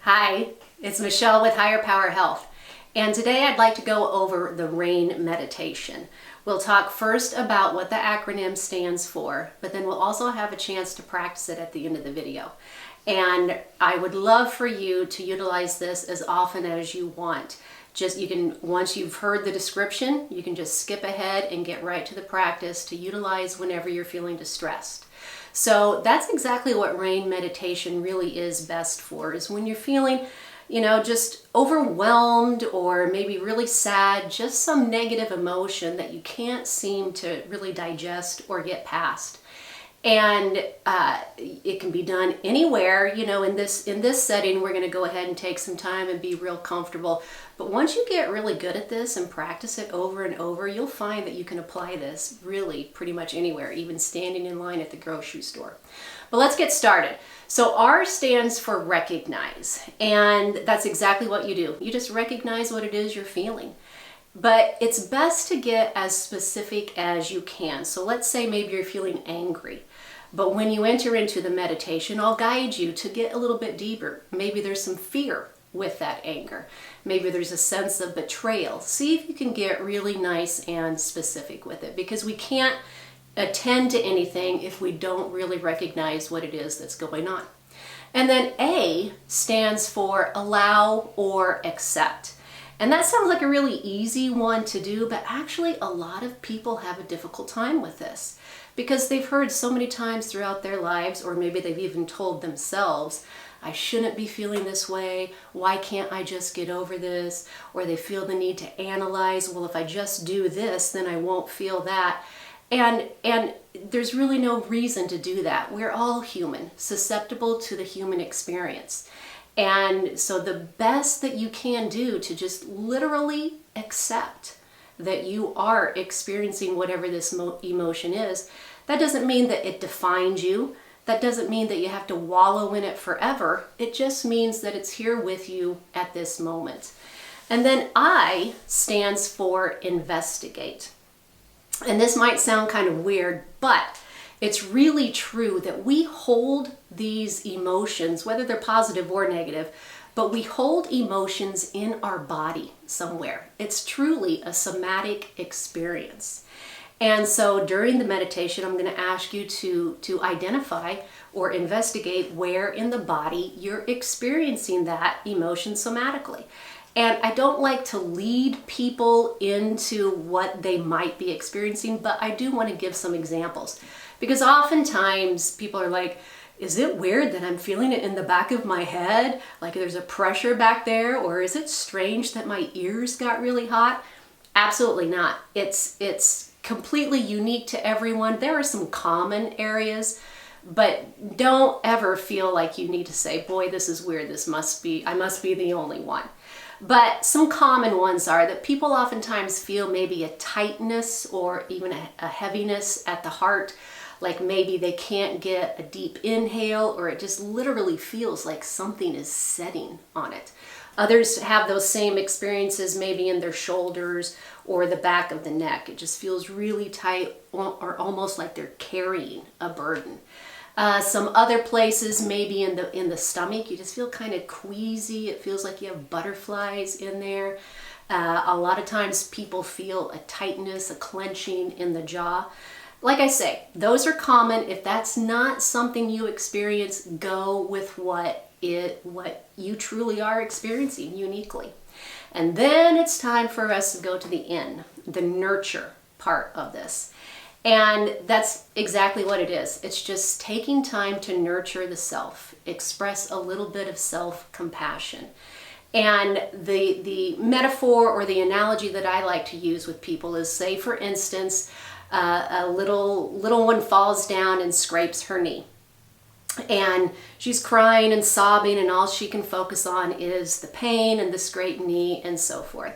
Hi, it's Michelle with Higher Power Health, and today I'd like to go over the R.A.I.N meditation. We'll talk first about what the acronym stands for, but then we'll also have a chance to practice it at the end of the video. And I would love for you to utilize this as often as you want. Once you've heard the description, you can just skip ahead and get right to the practice to utilize whenever you're feeling distressed. So that's exactly what R.A.I.N meditation really is best for, is when you're feeling, just overwhelmed or maybe really sad, just some negative emotion that you can't seem to really digest or get past. And it can be done anywhere. In this setting, we're going to go ahead and take some time and be real comfortable. But once you get really good at this and practice it over and over, you'll find that you can apply this really pretty much anywhere, even standing in line at the grocery store. But let's get started. So R stands for recognize, and that's exactly what you do. You just recognize what it is you're feeling. But it's best to get as specific as you can. So let's say maybe you're feeling angry. But when you enter into the meditation, I'll guide you to get a little bit deeper. Maybe there's some fear with that anger. Maybe there's a sense of betrayal. See if you can get really nice and specific with it, because we can't attend to anything if we don't really recognize what it is that's going on. And then A stands for allow or accept. And that sounds like a really easy one to do, but actually a lot of people have a difficult time with this because they've heard so many times throughout their lives, or maybe they've even told themselves, I shouldn't be feeling this way. Why can't I just get over this? Or they feel the need to analyze, well, if I just do this, then I won't feel that. And there's really no reason to do that. We're all human, susceptible to the human experience. And so the best that you can do to just literally accept that you are experiencing whatever this emotion is, that doesn't mean that it defines you. That doesn't mean that you have to wallow in it forever. It just means that it's here with you at this moment. And then I stands for investigate. And this might sound kind of weird, but it's really true that we hold these emotions, whether they're positive or negative, but we hold emotions in our body somewhere. It's truly a somatic experience. And so during the meditation, I'm going to ask you to identify or investigate where in the body you're experiencing that emotion somatically. And I don't like to lead people into what they might be experiencing, but I do want to give some examples. Because oftentimes people are like, is it weird that I'm feeling it in the back of my head? Like there's a pressure back there? Or is it strange that my ears got really hot? Absolutely not. It's completely unique to everyone. There are some common areas, but don't ever feel like you need to say, boy, this is weird. I must be the only one. But some common ones are that people oftentimes feel maybe a tightness or even a heaviness at the heart. Like maybe they can't get a deep inhale, or it just literally feels like something is setting on it. Others have those same experiences maybe in their shoulders or the back of the neck. It just feels really tight or almost like they're carrying a burden. Some other places, maybe in the stomach, you just feel kind of queasy. It feels like you have butterflies in there. A lot of times people feel a tightness, a clenching in the jaw. Like I say, those are common. If that's not something you experience, go with what you truly are experiencing uniquely. And then it's time for us to go to the N, the nurture part of this. And that's exactly what it is. It's just taking time to nurture the self, express a little bit of self-compassion. And the metaphor or the analogy that I like to use with people is, say, for instance, a little one falls down and scrapes her knee. And she's crying and sobbing, and all she can focus on is the pain and the scraped knee and so forth.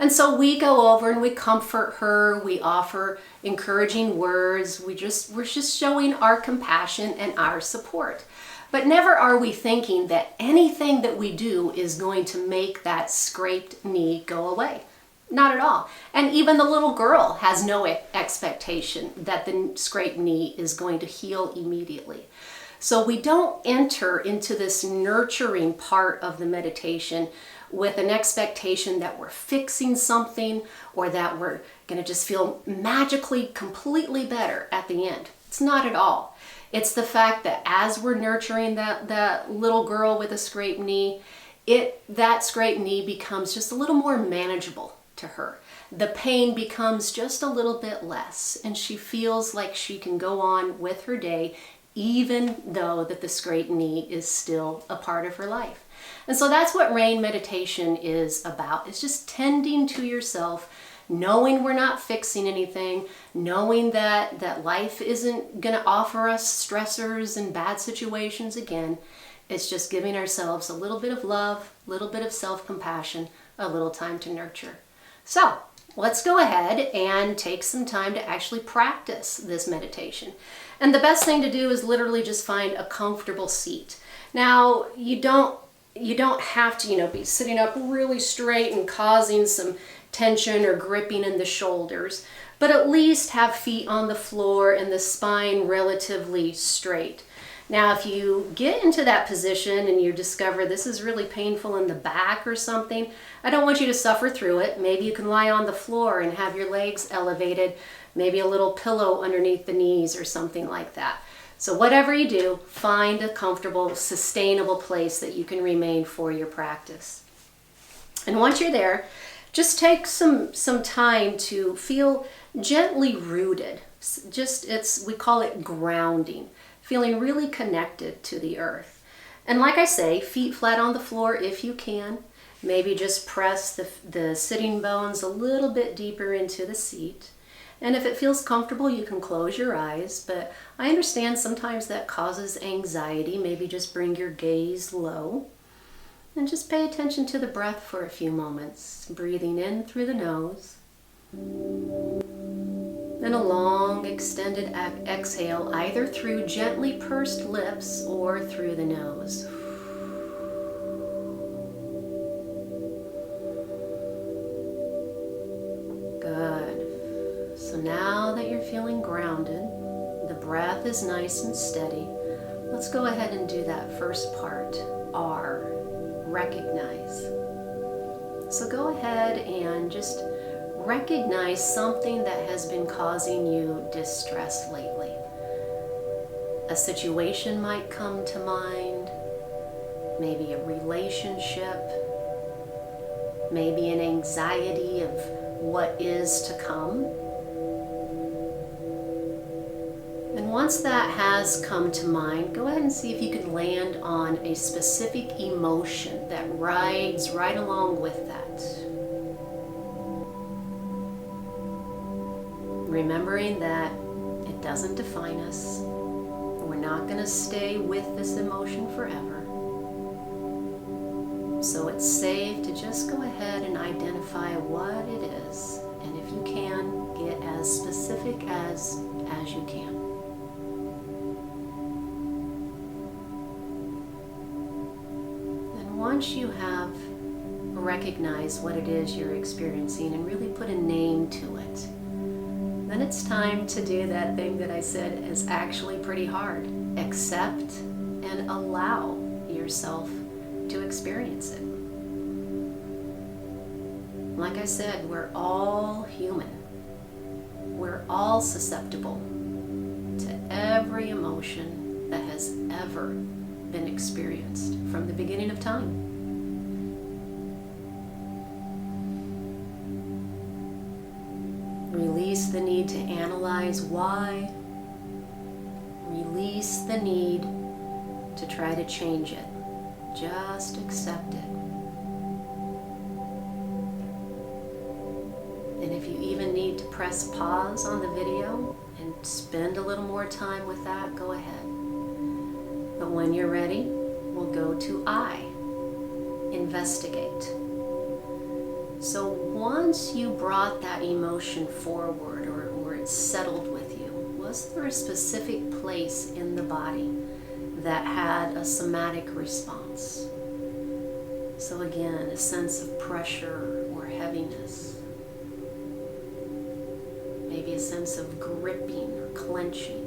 And so we go over and we comfort her, we offer encouraging words, we're just showing our compassion and our support. But never are we thinking that anything that we do is going to make that scraped knee go away. Not at all. And even the little girl has no expectation that the scraped knee is going to heal immediately. So we don't enter into this nurturing part of the meditation with an expectation that we're fixing something or that we're going to just feel magically completely better at the end. It's not at all. It's the fact that as we're nurturing that little girl with a scraped knee, that scraped knee becomes just a little more manageable to her. The pain becomes just a little bit less, and she feels like she can go on with her day even though that the scraped knee is still a part of her life. And so that's what R.A.I.N meditation is about. It's just tending to yourself, knowing we're not fixing anything, knowing that life isn't going to offer us stressors and bad situations again. It's just giving ourselves a little bit of love, a little bit of self-compassion, a little time to nurture. So let's go ahead and take some time to actually practice this meditation. And the best thing to do is literally just find a comfortable seat. Now, you don't have to, be sitting up really straight and causing some tension or gripping in the shoulders, but at least have feet on the floor and the spine relatively straight. Now, if you get into that position and you discover this is really painful in the back or something, I don't want you to suffer through it. Maybe you can lie on the floor and have your legs elevated, maybe a little pillow underneath the knees or something like that. So whatever you do, find a comfortable, sustainable place that you can remain for your practice. And once you're there, just take some time to feel gently rooted. We call it grounding, feeling really connected to the earth. And like I say, feet flat on the floor if you can. Maybe just press the sitting bones a little bit deeper into the seat. And if it feels comfortable, you can close your eyes, but I understand sometimes that causes anxiety. Maybe just bring your gaze low and just pay attention to the breath for a few moments, breathing in through the nose. Then a long extended exhale, either through gently pursed lips or through the nose. So now that you're feeling grounded, the breath is nice and steady, let's go ahead and do that first part, R, recognize. So go ahead and just recognize something that has been causing you distress lately. A situation might come to mind, maybe a relationship, maybe an anxiety of what is to come. And once that has come to mind, go ahead and see if you can land on a specific emotion that rides right along with that. Remembering that it doesn't define us. We're not going to stay with this emotion forever. So it's safe to just go ahead and identify what it is. And if you can, get as specific as you can. Once you have recognized what it is you're experiencing and really put a name to it, then it's time to do that thing that I said is actually pretty hard. Accept and allow yourself to experience it. Like I said, we're all human. We're all susceptible to every emotion that has ever been experienced from the beginning of time. Release the need to analyze why. Release the need to try to change it. Just accept it. And if you even need to press pause on the video and spend a little more time with that, go ahead. But when you're ready, we'll go to I, investigate. So once you brought that emotion forward or it settled with you, was there a specific place in the body that had a somatic response? So again, a sense of pressure or heaviness. Maybe a sense of gripping or clenching.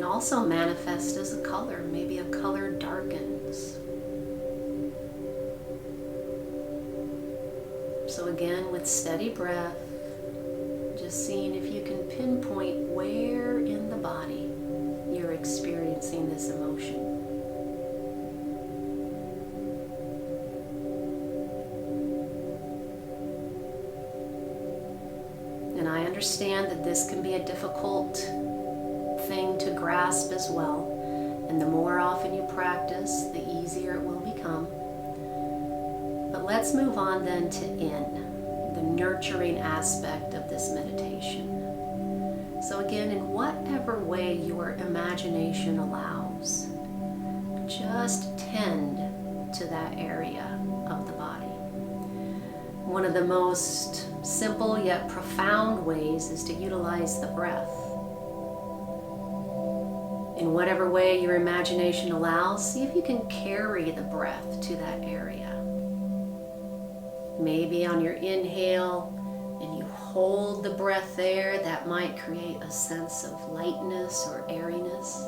can also manifest as a color. Maybe a color darkens. So again, with steady breath, just seeing if you can pinpoint where in the body you're experiencing this emotion. And I understand that this can be a difficult thing to grasp as well. And the more often you practice, the easier it will become. But let's move on then to in, the nurturing aspect of this meditation. So again, in whatever way your imagination allows, just tend to that area of the body. One of the most simple yet profound ways is to utilize the breath. In whatever way your imagination allows, see if you can carry the breath to that area. Maybe on your inhale, and you hold the breath there, that might create a sense of lightness or airiness.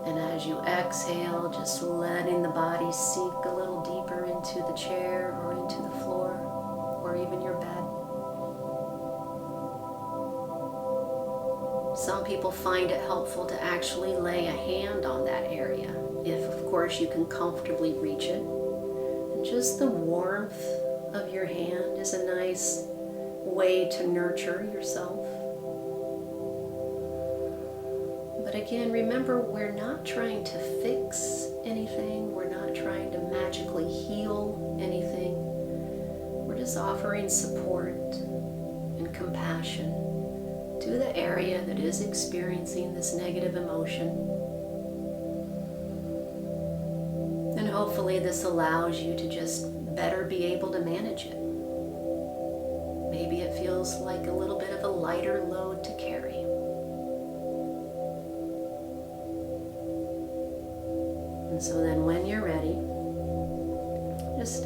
And as you exhale, just letting the body sink a little deeper into the chair or into the floor or even your bed. Some people find it helpful to actually lay a hand on that area, if of course you can comfortably reach it. And just the warmth of your hand is a nice way to nurture yourself. But again, remember, we're not trying to fix anything. We're not trying to magically heal anything. We're just offering support and compassion to the area that is experiencing this negative emotion. And hopefully this allows you to just better be able to manage it. Maybe it feels like a little bit of a lighter load to carry. And so then when you're ready, just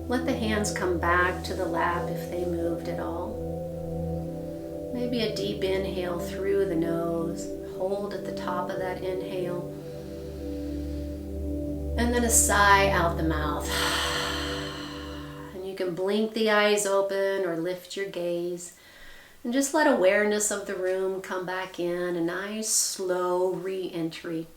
let the hands come back to the lap if they moved at all. Maybe a deep inhale through the nose, hold at the top of that inhale, and then a sigh out the mouth. And you can blink the eyes open or lift your gaze and just let awareness of the room come back in, a nice slow re-entry.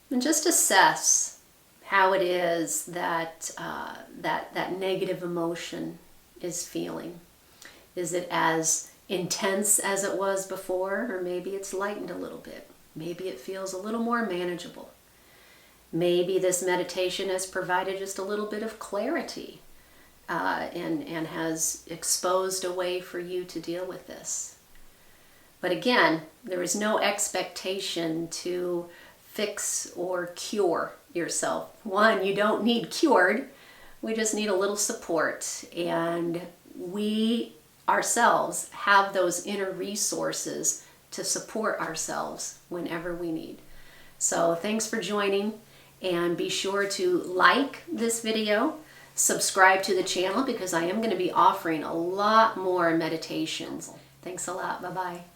And just assess how it is that that negative emotion is feeling. Is it as intense as it was before, or maybe it's lightened a little bit? Maybe it feels a little more manageable. Maybe this meditation has provided just a little bit of clarity and has exposed a way for you to deal with this. But again, there is no expectation to fix or cure yourself. One, you don't need cured. We just need a little support. And we ourselves have those inner resources to support ourselves whenever we need. So thanks for joining, and be sure to like this video, subscribe to the channel because I am going to be offering a lot more meditations. Thanks a lot. Bye-bye.